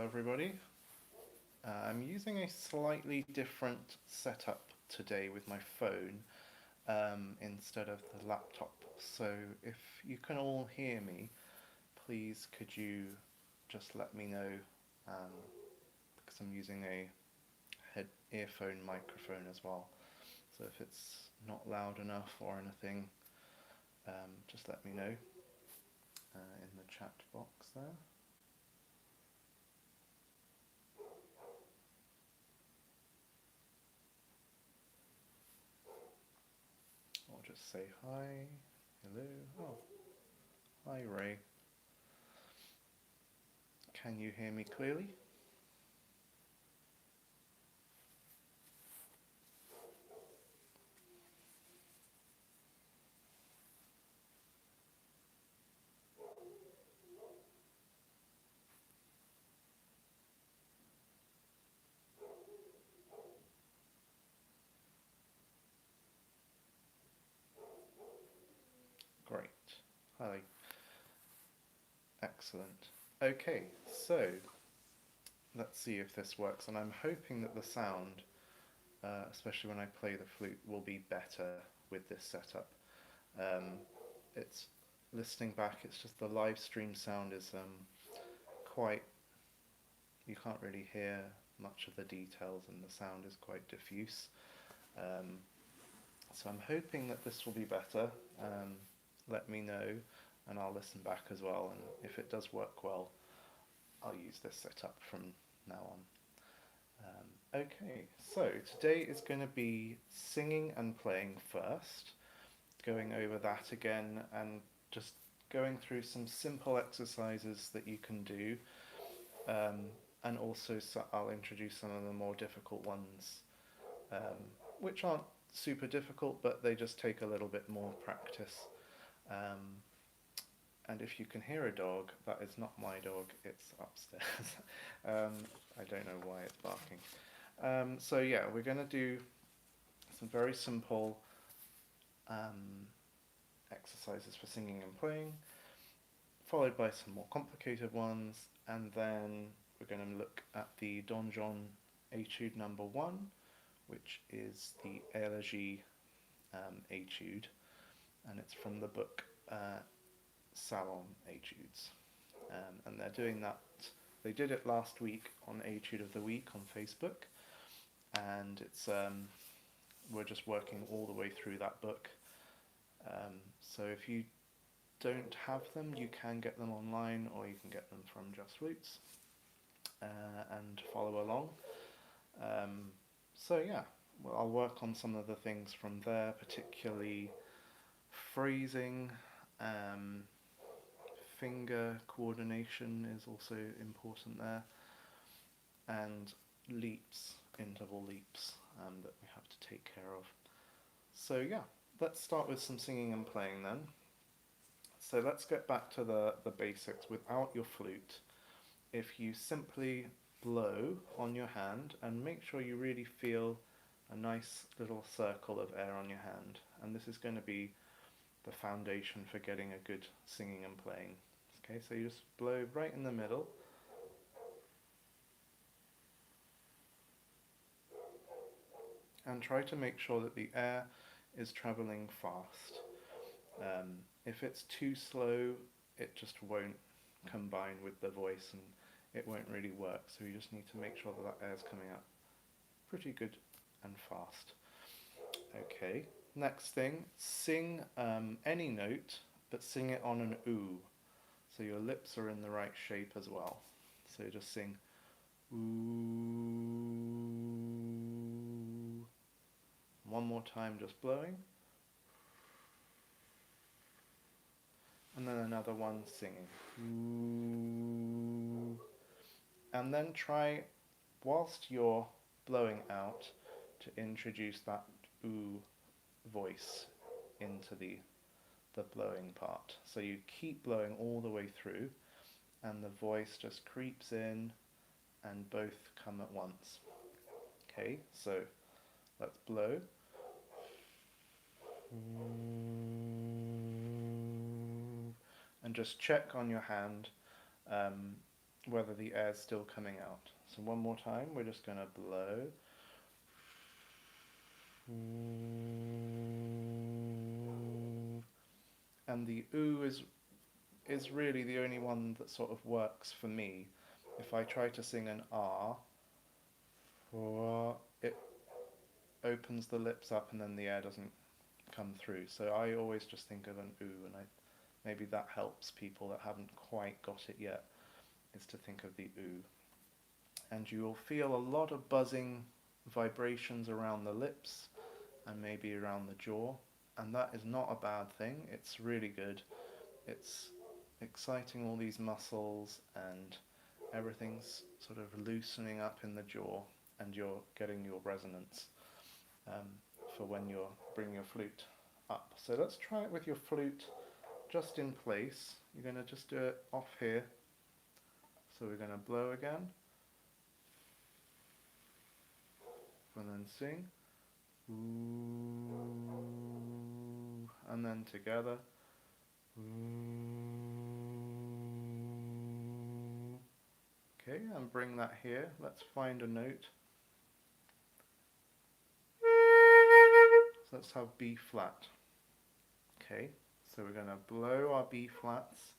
everybody. I'm using a slightly different setup today with my phone instead of the laptop. So if you can all hear me, please could you just let me know because I'm using a earphone microphone as well. So if it's not loud enough or anything, just let me know in the chat box there. Or just say hi, hello. Oh, hi Ray. Can you hear me clearly? Great. Hi. Excellent. Okay, so let's see if this works. And I'm hoping that the sound, especially when I play the flute, will be better with this setup. It's listening back, it's just the live stream sound is quite, you can't really hear much of the details and the sound is quite diffuse. So I'm hoping that this will be better. Let me know and I'll listen back as well, and if it does work well, I'll use this setup from now on. Okay, so today is going to be singing and playing first, going over that again and just going through some simple exercises that you can do, and also I'll introduce some of the more difficult ones, which aren't super difficult, but they just take a little bit more practice. And if you can hear a dog, that is not my dog, it's upstairs. I don't know why it's barking. So yeah, we're going to do some very simple exercises for singing and playing, followed by some more complicated ones, and then we're going to look at the Donjon Etude number 1, which is the Elegie Etude, and it's from the book Salon Etudes, and they're doing that. They did it last week on Etude of the Week on Facebook, and it's we're just working all the way through that book. So if you don't have them, you can get them online, or you can get them from Just Flutes and follow along. So yeah, well, I'll work on some of the things from there, particularly phrasing. Finger coordination is also important there, and leaps, interval leaps that we have to take care of. So yeah, let's start with some singing and playing then. So let's get back to the basics. Without your flute, if you simply blow on your hand and make sure you really feel a nice little circle of air on your hand, and this is going to be the foundation for getting a good singing and playing. Okay, so you just blow right in the middle. And try to make sure that the air is traveling fast. If it's too slow, it just won't combine with the voice and it won't really work. So you just need to make sure that that air is coming out pretty good and fast. Okay, next thing, sing any note, but sing it on an ooh. So your lips are in the right shape as well. So just sing ooh. One more time, just blowing. And then another one singing ooh. And then try, whilst you're blowing out, to introduce that ooh voice into the blowing part. So you keep blowing all the way through, and the voice just creeps in and both come at once. Okay, so let's blow. And just check on your hand, whether the air's still coming out. So one more time, we're just going to blow. And the ooh is really the only one that sort of works for me. If I try to sing an ah, it opens the lips up and then the air doesn't come through. So I always just think of an ooh, and maybe that helps people that haven't quite got it yet, is to think of the ooh. And you will feel a lot of buzzing vibrations around the lips and maybe around the jaw, and that is not a bad thing. It's really good. It's exciting all these muscles, and everything's sort of loosening up in the jaw, and you're getting your resonance for when you're bringing your flute up. So let's try it with your flute just in place. You're going to just do it off here. So we're going to blow again, and then sing, ooh, and then together, ooh. Okay, and bring that here. Let's find a note. So let's have B flat. Okay, so we're going to blow our B flats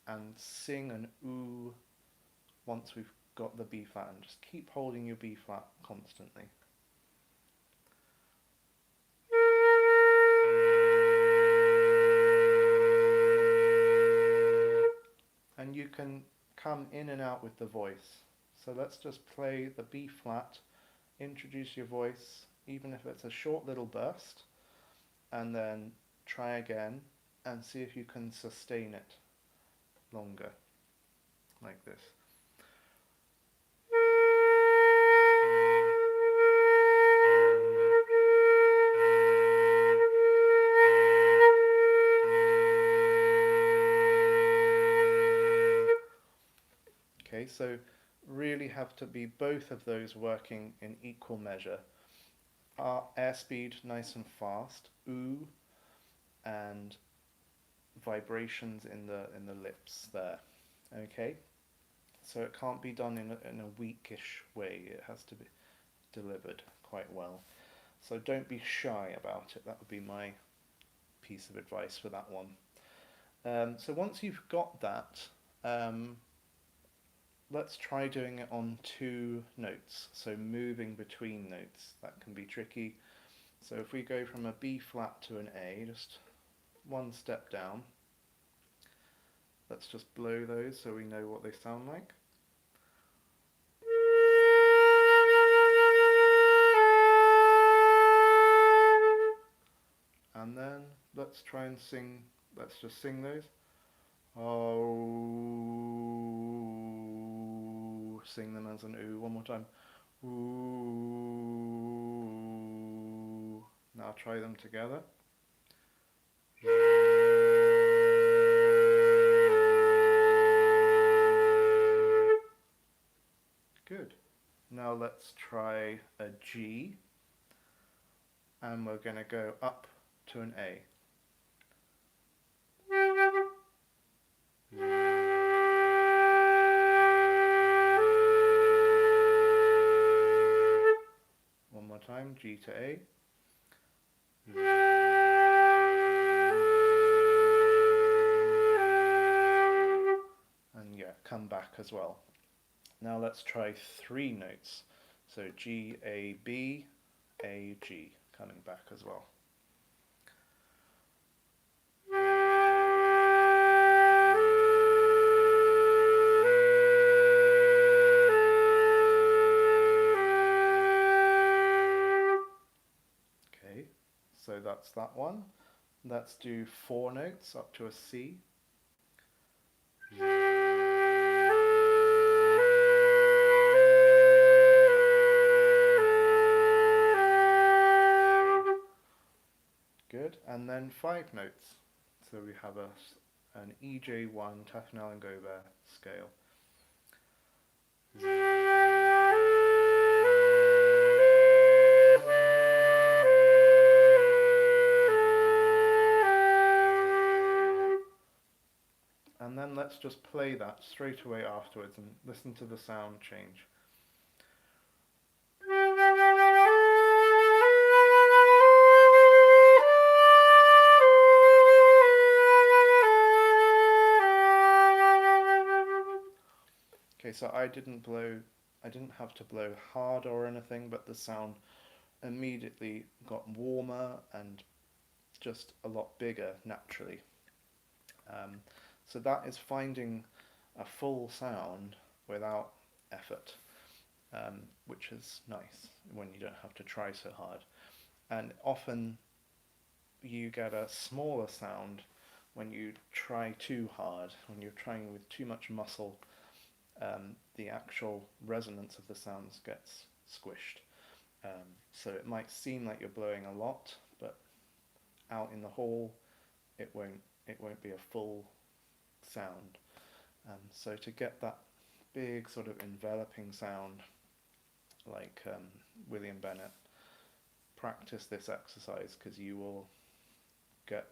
and sing an ooh once we've got the B flat, and just keep holding your B flat constantly. And you can come in and out with the voice. So let's just play the B flat, introduce your voice, even if it's a short little burst, and then try again and see if you can sustain it longer, like this. Okay, so really have to be both of those working in equal measure. Our airspeed nice and fast, ooh, and vibrations in the lips there. Okay, so it can't be done in a weakish way. It has to be delivered quite well. So don't be shy about it. That would be my piece of advice for that one. So once you've got that, let's try doing it on 2 notes, so moving between notes. That can be tricky. So if we go from a B flat to an A, just one step down, let's just blow those so we know what they sound like. And then let's try and sing, let's just sing those. Oh, sing them as an ooh, one more time. Ooh. Now try them together. Good. Now let's try a G, and we're going to go up to an A. One more time, G to A. And yeah, come back as well. Now let's try 3 notes. So G, A, B, A, G, coming back as well. Okay, so that's that one. Let's do 4 notes up to a C. Good, and then 5 notes. So we have an EJ1 Tafnel and Gobert scale. and then let's just play that straight away afterwards and listen to the sound change. Okay, so I didn't have to blow hard or anything, but the sound immediately got warmer and just a lot bigger naturally. So that is finding a full sound without effort, which is nice when you don't have to try so hard. And often you get a smaller sound when you try too hard, when you're trying with too much muscle. The actual resonance of the sounds gets squished. So it might seem like you're blowing a lot, but out in the hall it won't be a full sound. So to get that big sort of enveloping sound like William Bennett, practice this exercise, because you will get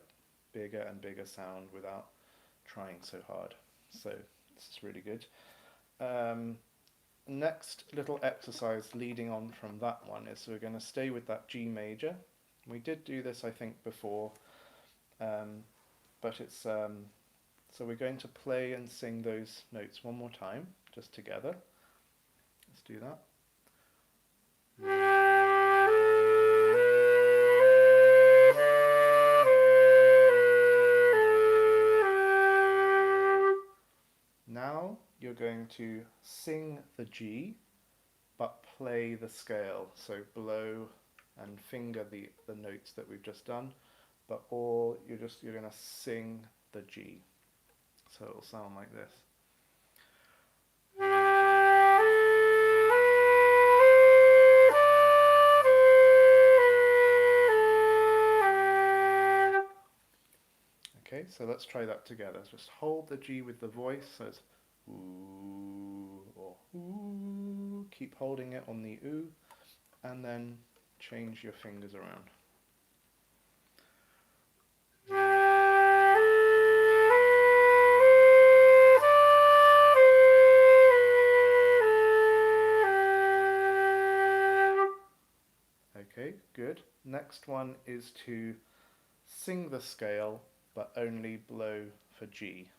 bigger and bigger sound without trying so hard. So this is really good. Next little exercise leading on from that one is we're going to stay with that G major. We did do this, I think, before, but it's so we're going to play and sing those notes one more time, just together. Let's do that. Now you're going to sing the G, but play the scale. So blow and finger the notes that we've just done, but you're going to sing the G. So it'll sound like this. Okay, so let's try that together. Just hold the G with the voice, so it's ooh or ooh. Keep holding it on the ooh, and then change your fingers around. Okay, good. Next one is to sing the scale, but only blow for G.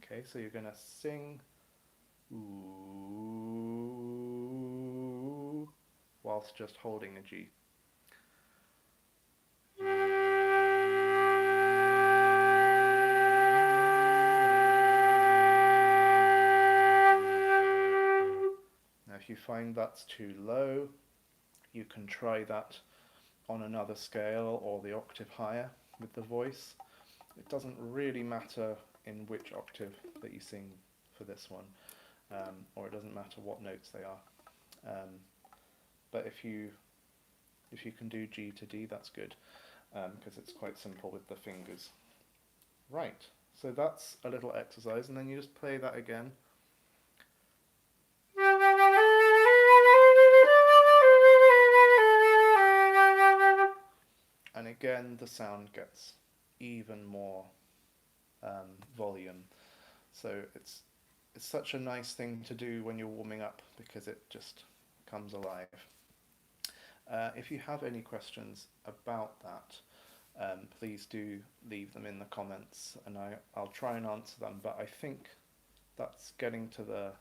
Okay, so you're going to sing ooh whilst just holding a G. Now if you find that's too low, you can try that on another scale or the octave higher with the voice. It doesn't really matter in which octave that you sing for this one, or it doesn't matter what notes they are. But if you can do G to D, that's good, because it's quite simple with the fingers. Right, so that's a little exercise, and then you just play that again. And again, the sound gets even more volume. So it's such a nice thing to do when you're warming up, because it just comes alive. If you have any questions about that, please do leave them in the comments, and I'll try and answer them. But I think that's getting to the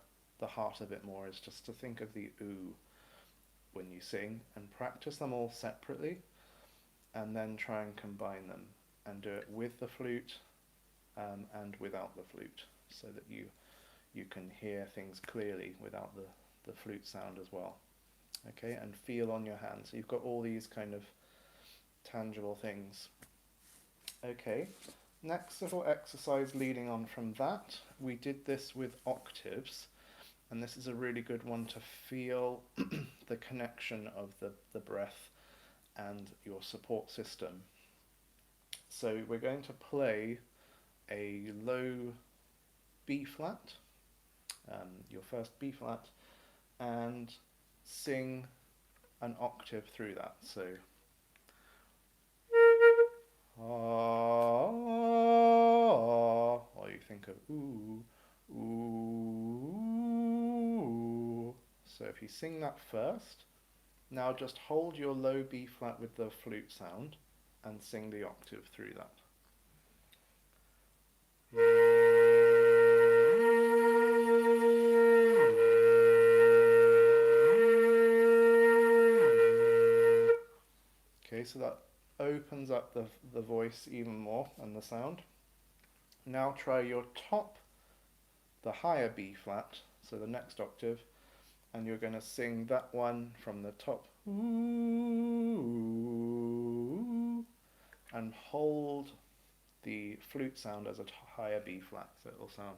heart of it more, is just to think of the ooh when you sing and practice them all separately, and then try and combine them and do it with the flute and without the flute, so that you can hear things clearly without the flute sound as well. Okay, and feel on your hands. So you've got all these kind of tangible things. Okay, next little exercise leading on from that, we did this with octaves, and this is a really good one to feel the connection of the breath and your support system. So we're going to play a low B flat, your first B flat, and sing an octave through that. So or you think of octave. Ooh, ooh. So if you sing that first, now just hold your low B flat with the flute sound and sing the octave through that. Okay, so that opens up the voice even more and the sound. Now try your top, the higher B flat, so the next octave, and you're going to sing that one from the top. Ooh, and hold the flute sound as a higher B flat, so it'll sound.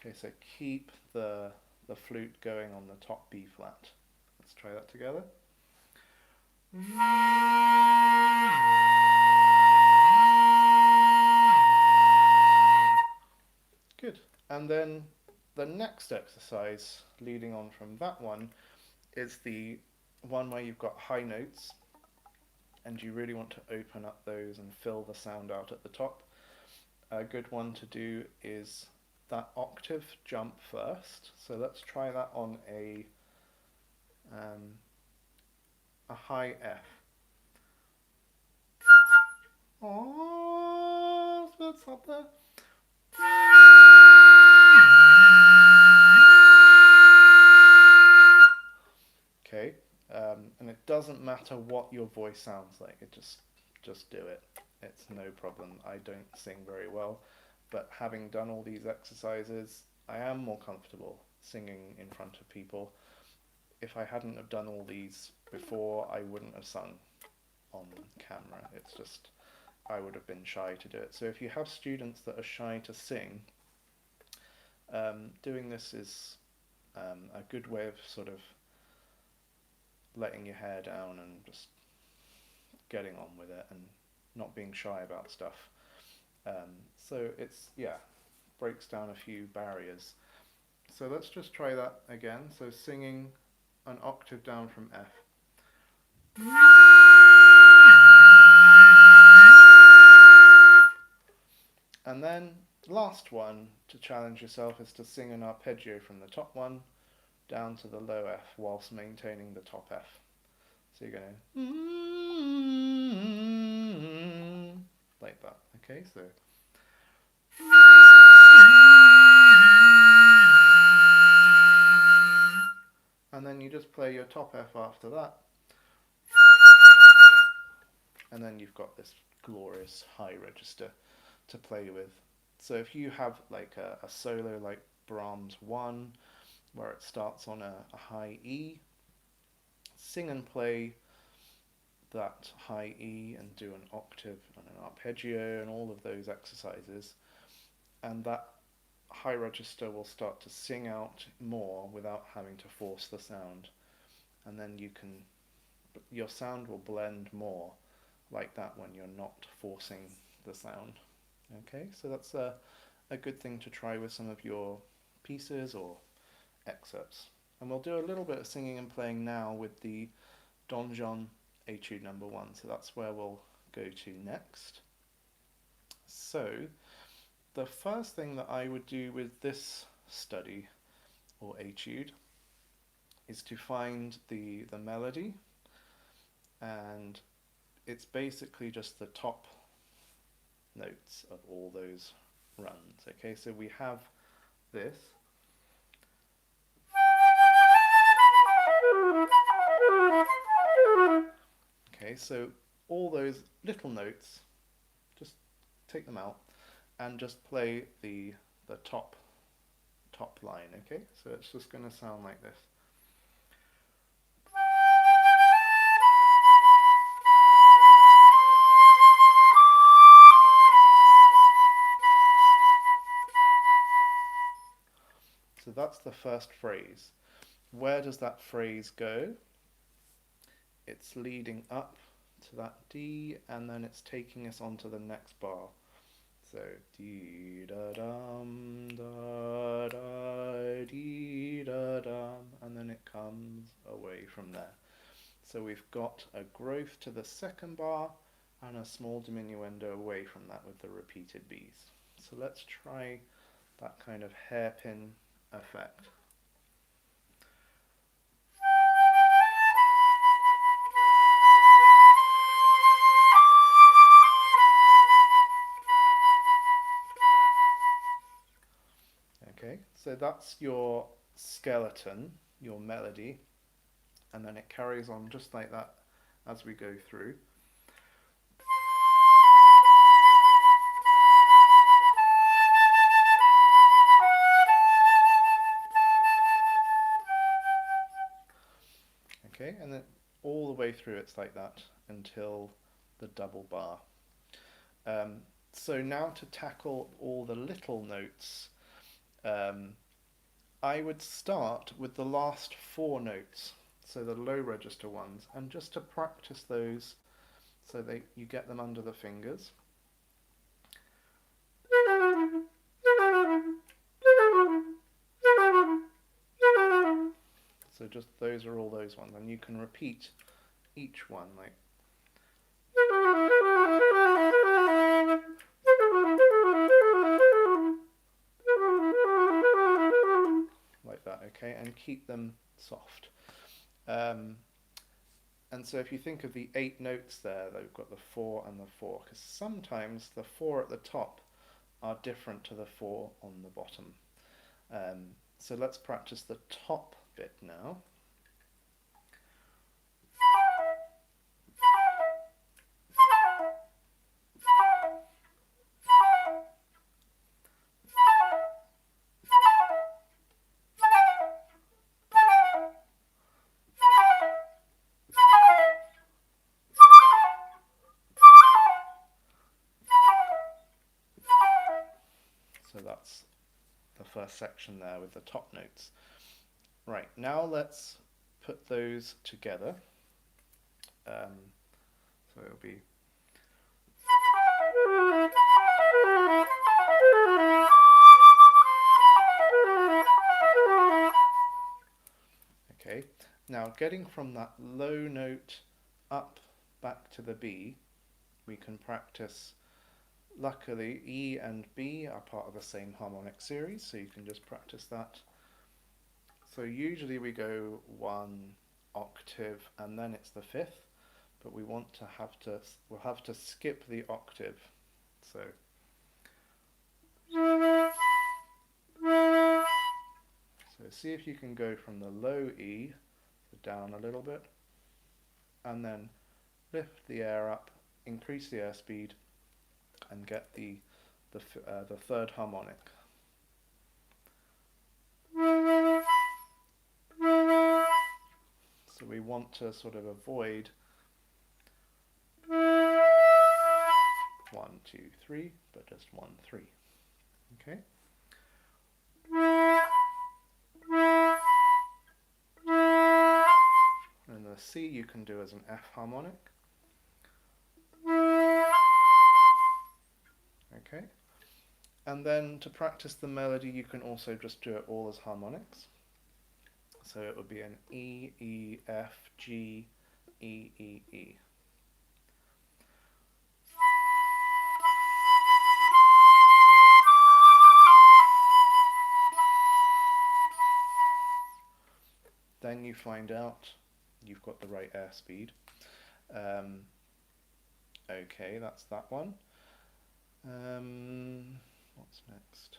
Okay, so keep the flute going on the top B flat. Let's try that together. Good. And then the next exercise, leading on from that one, is the one where you've got high notes and you really want to open up those and fill the sound out at the top. A good one to do is that octave jump first. So let's try that on a high F. Oh, what's up there? Okay, and it doesn't matter what your voice sounds like. It just do it. It's no problem. I don't sing very well, but having done all these exercises, I am more comfortable singing in front of people. If I hadn't have done all these before, I wouldn't have sung on camera. It's just, I would have been shy to do it. So if you have students that are shy to sing, doing this is a good way of sort of letting your hair down and just getting on with it and not being shy about stuff. So it's, yeah, breaks down a few barriers. So let's just try that again. So singing an octave down from F. And then last one to challenge yourself is to sing an arpeggio from the top one down to the low F whilst maintaining the top F. So you're going like that. Okay, so and then you just play your top F after that, and then you've got this glorious high register to play with. So if you have like a solo like Brahms 1 where it starts on a high E, sing and play that high E and do an octave and an arpeggio and all of those exercises, and that high register will start to sing out more without having to force the sound, and then your sound will blend more like that when you're not forcing the sound. Okay, so that's a good thing to try with some of your pieces or excerpts. And we'll do a little bit of singing and playing now with the Donjon Etude number 1. So that's where we'll go to next. So the first thing that I would do with this study or etude is to find the melody, and it's basically just the top notes of all those runs. Okay, so we have this. Okay, so all those little notes, just take them out and just play the top line. Okay, so it's just going to sound like this. So that's the first phrase. Where does that phrase go? It's leading up to that D, and then it's taking us onto the next bar. So dee da dum da da dee da dum, and then it comes away from there. So we've got a growth to the second bar and a small diminuendo away from that with the repeated Bs. So let's try that kind of hairpin effect. Okay, so that's your skeleton, your melody, and then it carries on just like that as we go through. Okay, and then all the way through it's like that until the double bar. So now to tackle all the little notes, I would start with the last 4 notes, so the low register ones, and just to practice those so that you get them under the fingers. So just those are all those ones, and you can repeat each one like that, okay, and keep them soft. And so if you think of the 8 notes there, they've got the 4 and the 4, because sometimes the 4 at the top are different to the 4 on the bottom. So let's practice the top bit now. So that's the first section there with the top notes. Right, now let's put those together. So it'll be okay. Now getting from that low note up back to the B, we can practice. Luckily, E and B are part of the same harmonic series, so you can just practice that. So usually we go 1 octave and then it's the 5th, but we'll have to skip the octave. So see if you can go from the low E down a little bit, and then lift the air up, increase the airspeed, and get the third harmonic. So we want to sort of avoid 1, 2, 3, but just 1, 3. Okay. And the C you can do as an F harmonic. Okay. And then to practice the melody, you can also just do it all as harmonics. So it would be an E, E, F, G, E, E, E. Then you find out you've got the right airspeed. Okay, that's that one. What's next?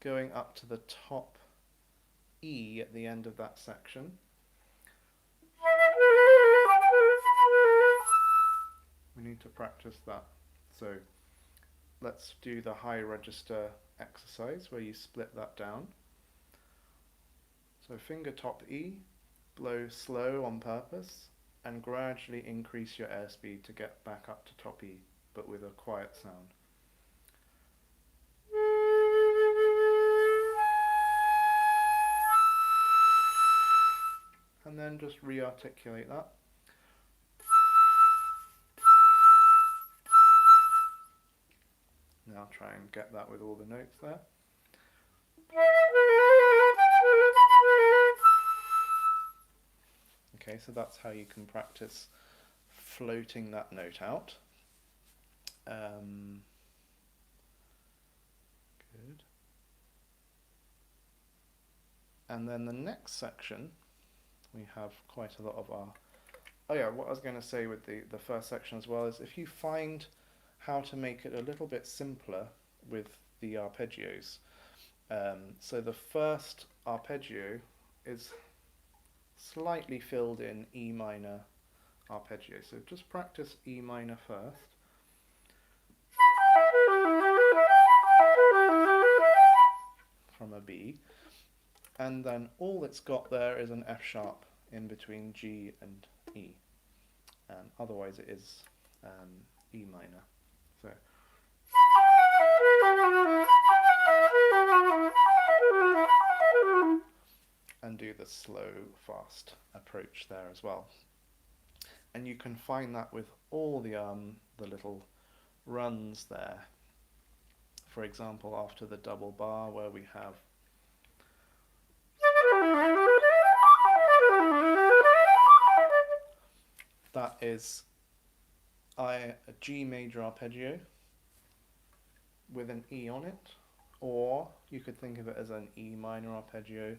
Going up to the top E at the end of that section. We need to practice that. So let's do the high register exercise where you split that down. So finger top E, blow slow on purpose, and gradually increase your airspeed to get back up to top E, but with a quiet sound. And then just re-articulate that. Now try and get that with all the notes there. Okay, so that's how you can practice floating that note out. Good. And then the next section, we have quite a lot of our... Oh yeah, what I was going to say with the first section as well is if you find how to make it a little bit simpler with the arpeggios. So the first arpeggio is slightly filled in E minor arpeggio. So just practice E minor first. From a B. And then all it's got there is an F sharp in between G and E. And otherwise it is E minor. So. And do the slow, fast approach there as well. And you can find that with all the little runs there. For example, after the double bar where we have that is a G major arpeggio with an E on it, or you could think of it as an E minor arpeggio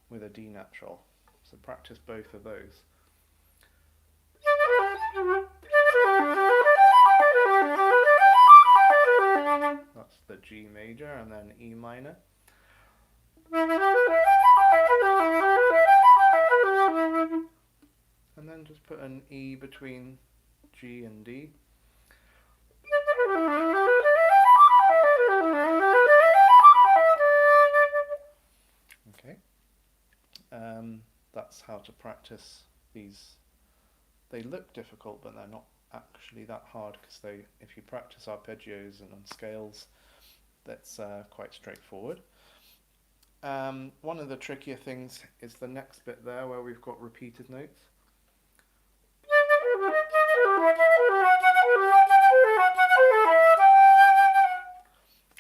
with a D natural. So practice both of those. That's the G major, and then E minor. And then just put an E between G and D. Okay. That's how to practice these. They look difficult, but they're not actually that hard, because if you practice arpeggios and on scales, that's quite straightforward. One of the trickier things is the next bit there where we've got repeated notes.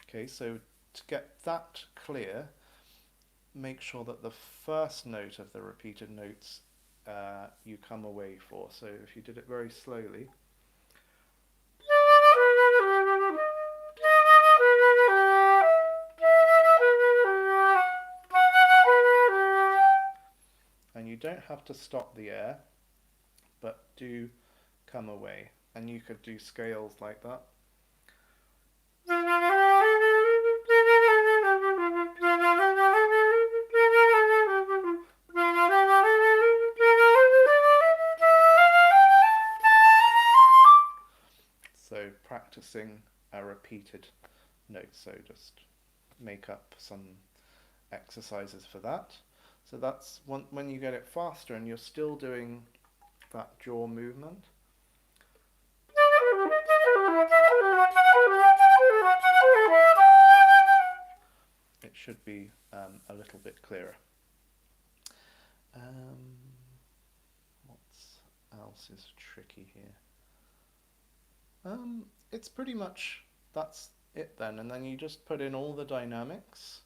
Okay, so to get that clear, make sure that the first note of the repeated notes you come away for. So if you did it very slowly, and you don't have to stop the air, but do come away. And you could do scales like that. So practicing a repeated note, so just make up some exercises for that. So that's when you get it faster and you're still doing that jaw movement. It should be a little bit clearer. What else is tricky here? It's pretty much, that's it then, and then you just put in all the dynamics.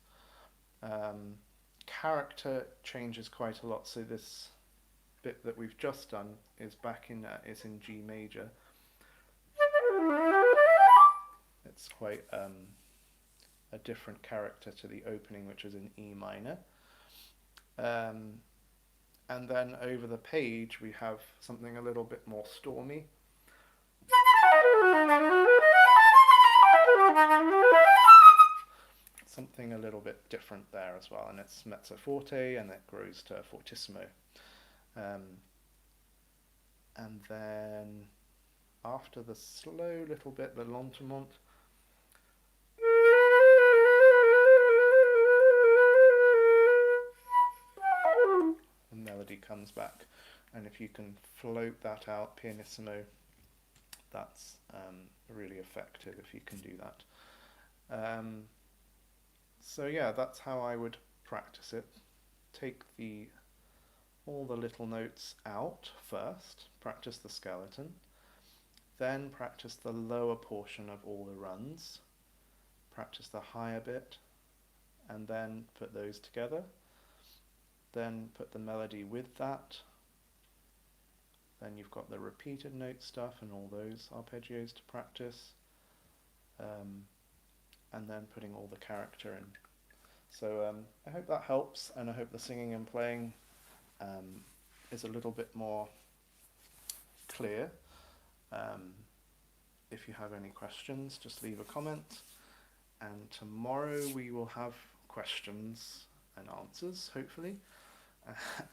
Character changes quite a lot, so this bit that we've just done is is in G major. It's quite a different character to the opening, which is in E minor. And then over the page we have something a little bit more stormy. Something a little bit different there as well, and it's mezzo forte and it grows to fortissimo. And then after the slow little bit, the lentement, the melody comes back, and if you can float that out pianissimo, that's really effective if you can do that. So yeah, that's how I would practice it. Take all the little notes out first, practice the skeleton, then practice the lower portion of all the runs, practice the higher bit, and then put those together, then put the melody with that, then you've got the repeated note stuff and all those arpeggios to practice, and then putting all the character in. So I hope that helps, and I hope the singing and playing is a little bit more clear. If you have any questions, just leave a comment, and tomorrow we will have questions and answers, hopefully,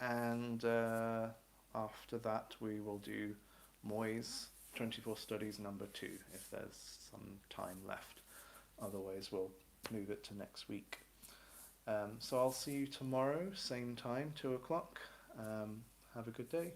and after that we will do Moy's 24 Studies number 2 if there's some time left. Otherwise we'll move it to next week. So I'll see you tomorrow, same time, 2 o'clock. Have a good day.